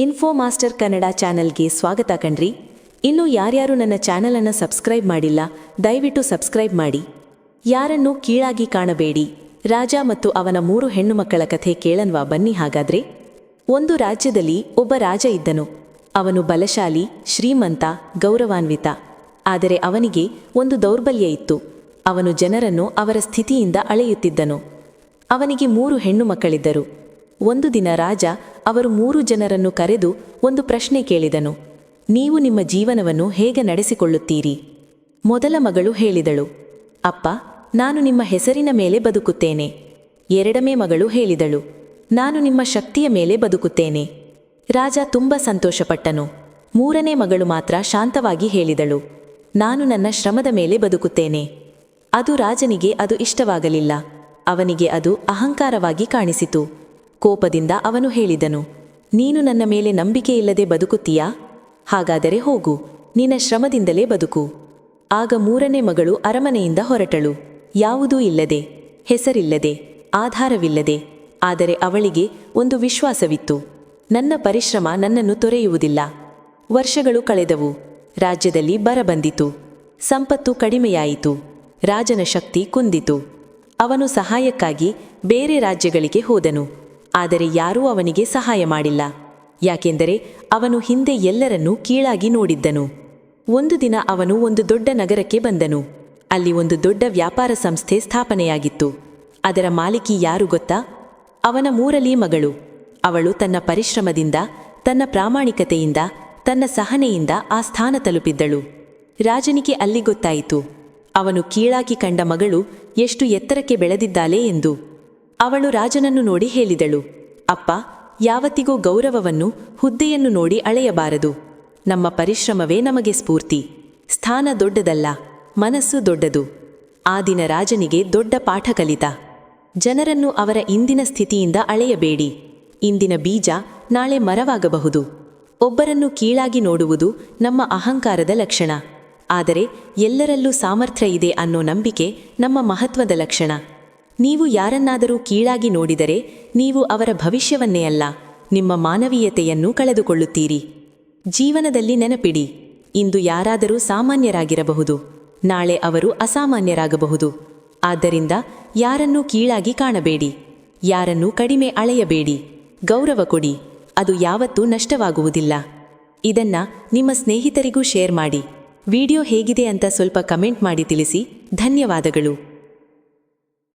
Info master Kannada ಚಾನೆಲ್ಗೆ ಸ್ವಾಗತ ಕಣ್ರಿ. ಇನ್ನು ಯಾರ್ಯಾರು ನನ್ನ ಚಾನೆಲನ್ನು ಸಬ್ಸ್ಕ್ರೈಬ್ ಮಾಡಿಲ್ಲ, ದಯವಿಟ್ಟು ಸಬ್ಸ್ಕ್ರೈಬ್ ಮಾಡಿ. ಯಾರನ್ನೂ ಕೀಳಾಗಿ ಕಾಣಬೇಡಿ. ರಾಜ ಮತ್ತು ಅವನ 3 ಹೆಣ್ಣು ಮಕ್ಕಳ ಕಥೆ ಕೇಳನ್ವಾ ಬನ್ನಿ. ಹಾಗಾದ್ರೆ, ಒಂದು ರಾಜ್ಯದಲ್ಲಿ ಒಬ್ಬ ರಾಜ ಇದ್ದನು. ಅವನು ಬಲಶಾಲಿ, ಶ್ರೀಮಂತ, ಗೌರವಾನ್ವಿತ. ಆದರೆ ಅವನಿಗೆ ಒಂದು ದೌರ್ಬಲ್ಯ ಇತ್ತು. ಅವನು ಜನರನ್ನು ಅವರ ಸ್ಥಿತಿಯಿಂದ ಅಳೆಯುತ್ತಿದ್ದನು. ಅವನಿಗೆ 3 ಹೆಣ್ಣು ಮಕ್ಕಳಿದ್ದರು. ಒಂದು ದಿನ ರಾಜ ಅವರು 3 ಜನರನ್ನು ಕರೆದು ಒಂದು ಪ್ರಶ್ನೆ ಕೇಳಿದನು. ನೀವು ನಿಮ್ಮ ಜೀವನವನ್ನು ಹೇಗೆ ನಡೆಸಿಕೊಳ್ಳುತ್ತೀರಿ? ಮೊದಲ ಮಗಳು ಹೇಳಿದಳು, ಅಪ್ಪ, ನಾನು ನಿಮ್ಮ ಹೆಸರಿನ ಮೇಲೆ ಬದುಕುತ್ತೇನೆ. ಎರಡನೇ ಮಗಳು ಹೇಳಿದಳು, ನಾನು ನಿಮ್ಮ ಶಕ್ತಿಯ ಮೇಲೆ ಬದುಕುತ್ತೇನೆ. ರಾಜ ತುಂಬ ಸಂತೋಷಪಟ್ಟನು. ಮೂರನೇ ಮಗಳು ಮಾತ್ರ ಶಾಂತವಾಗಿ ಹೇಳಿದಳು, ನಾನು ನನ್ನ ಶ್ರಮದ ಮೇಲೆ ಬದುಕುತ್ತೇನೆ. ಅದು ರಾಜನಿಗೆ ಅದು ಇಷ್ಟವಾಗಲಿಲ್ಲ. ಅವನಿಗೆ ಅದು ಅಹಂಕಾರವಾಗಿ ಕಾಣಿಸಿತು. ಕೋಪದಿಂದ ಅವನು ಹೇಳಿದನು, ನೀನು ನನ್ನ ಮೇಲೆ ನಂಬಿಕೆಯಿಲ್ಲದೆ ಬದುಕುತ್ತೀಯಾ? ಹಾಗಾದರೆ ಹೋಗು, ನಿನ್ನ ಶ್ರಮದಿಂದಲೇ ಬದುಕು. ಆಗ ಮೂರನೇ ಮಗಳು ಅರಮನೆಯಿಂದ ಹೊರಟಳು. ಯಾವುದೂ ಇಲ್ಲದೆ, ಹೆಸರಿಲ್ಲದೆ, ಆಧಾರವಿಲ್ಲದೆ. ಆದರೆ ಅವಳಿಗೆ ಒಂದು ವಿಶ್ವಾಸವಿತ್ತು, ನನ್ನ ಪರಿಶ್ರಮ ನನ್ನನ್ನು ತೊರೆಯುವುದಿಲ್ಲ. ವರ್ಷಗಳು ಕಳೆದವು. ರಾಜ್ಯದಲ್ಲಿ ಬರ ಬಂದಿತು. ಸಂಪತ್ತು ಕಡಿಮೆಯಾಯಿತು. ರಾಜನ ಶಕ್ತಿ ಕುಂದಿತು. ಅವನು ಸಹಾಯಕ್ಕಾಗಿ ಬೇರೆ ರಾಜ್ಯಗಳಿಗೆ ಹೋದನು. ಆದರೆ ಯಾರೂ ಅವನಿಗೆ ಸಹಾಯ ಮಾಡಿಲ್ಲ. ಯಾಕೆಂದರೆ ಅವನು ಹಿಂದೆ ಎಲ್ಲರನ್ನೂ ಕೀಳಾಗಿ ನೋಡಿದ್ದನು. ಒಂದು ದಿನ ಅವನು ಒಂದು ದೊಡ್ಡ ನಗರಕ್ಕೆ ಬಂದನು. ಅಲ್ಲಿ ಒಂದು ದೊಡ್ಡ ವ್ಯಾಪಾರ ಸಂಸ್ಥೆ ಸ್ಥಾಪನೆಯಾಗಿತ್ತು. ಅದರ ಮಾಲೀಕಿ ಯಾರು ಗೊತ್ತಾ? ಅವನ 3ನೇ ಮಗಳು. ಅವಳು ತನ್ನ ಪರಿಶ್ರಮದಿಂದ, ತನ್ನ ಪ್ರಾಮಾಣಿಕತೆಯಿಂದ, ತನ್ನ ಸಹನೆಯಿಂದ ಆ ಸ್ಥಾನ ತಲುಪಿದ್ದಳು. ರಾಜನಿಗೆ ಅಲ್ಲಿ ಗೊತ್ತಾಯಿತು, ಅವನು ಕೀಳಾಗಿ ಕಂಡ ಮಗಳು ಎಷ್ಟು ಎತ್ತರಕ್ಕೆ ಬೆಳೆದಿದ್ದಾಳೆ ಎಂದು. ಅವಳು ರಾಜನನ್ನು ನೋಡಿ ಹೇಳಿದಳು, ಅಪ್ಪ, ಯಾವತ್ತಿಗೂ ಗೌರವವನ್ನು, ಹುದ್ದೆಯನ್ನು ನೋಡಿ ಅಳೆಯಬಾರದು. ನಮ್ಮ ಪರಿಶ್ರಮವೇ ನಮಗೆ ಸ್ಫೂರ್ತಿ. ಸ್ಥಾನ ದೊಡ್ಡದಲ್ಲ, ಮನಸ್ಸು ದೊಡ್ಡದು. ಆ ದಿನ ರಾಜನಿಗೆ ದೊಡ್ಡ ಪಾಠ ಕಲಿತ. ಜನರನ್ನು ಅವರ ಇಂದಿನ ಸ್ಥಿತಿಯಿಂದ ಅಳೆಯಬೇಡಿ. ಇಂದಿನ ಬೀಜ ನಾಳೆ ಮರವಾಗಬಹುದು. ಒಬ್ಬರನ್ನು ಕೀಳಾಗಿ ನೋಡುವುದು ನಮ್ಮ ಅಹಂಕಾರದ ಲಕ್ಷಣ. ಆದರೆ ಎಲ್ಲರಲ್ಲೂ ಸಾಮರ್ಥ್ಯ ಇದೆ ಅನ್ನೋ ನಂಬಿಕೆ ನಮ್ಮ ಮಹತ್ವದ ಲಕ್ಷಣ. ನೀವು ಯಾರನ್ನಾದರೂ ಕೀಳಾಗಿ ನೋಡಿದರೆ ನೀವು ಅವರ ಭವಿಷ್ಯವನ್ನೇ ಅಲ್ಲ, ನಿಮ್ಮ ಮಾನವೀಯತೆಯನ್ನು ಕಳೆದುಕೊಳ್ಳುತ್ತೀರಿ. ಜೀವನದಲ್ಲಿ ನೆನಪಿಡಿ, ಇಂದು ಯಾರಾದರೂ ಸಾಮಾನ್ಯರಾಗಿರಬಹುದು, ನಾಳೆ ಅವರು ಅಸಾಮಾನ್ಯರಾಗಬಹುದು. ಆದ್ದರಿಂದ ಯಾರನ್ನೂ ಕೀಳಾಗಿ ಕಾಣಬೇಡಿ. ಯಾರನ್ನೂ ಕಡಿಮೆ ಅಳೆಯಬೇಡಿ. ಗೌರವ ಕೊಡಿ, ಅದು ಯಾವತ್ತೂ ನಷ್ಟವಾಗುವುದಿಲ್ಲ. ಇದನ್ನ ನಿಮ್ಮ ಸ್ನೇಹಿತರಿಗೂ ಶೇರ್ ಮಾಡಿ. ವಿಡಿಯೋ ಹೇಗಿದೆ ಅಂತ ಸ್ವಲ್ಪ ಕಮೆಂಟ್ ಮಾಡಿ ತಿಳಿಸಿ. ಧನ್ಯವಾದಗಳು.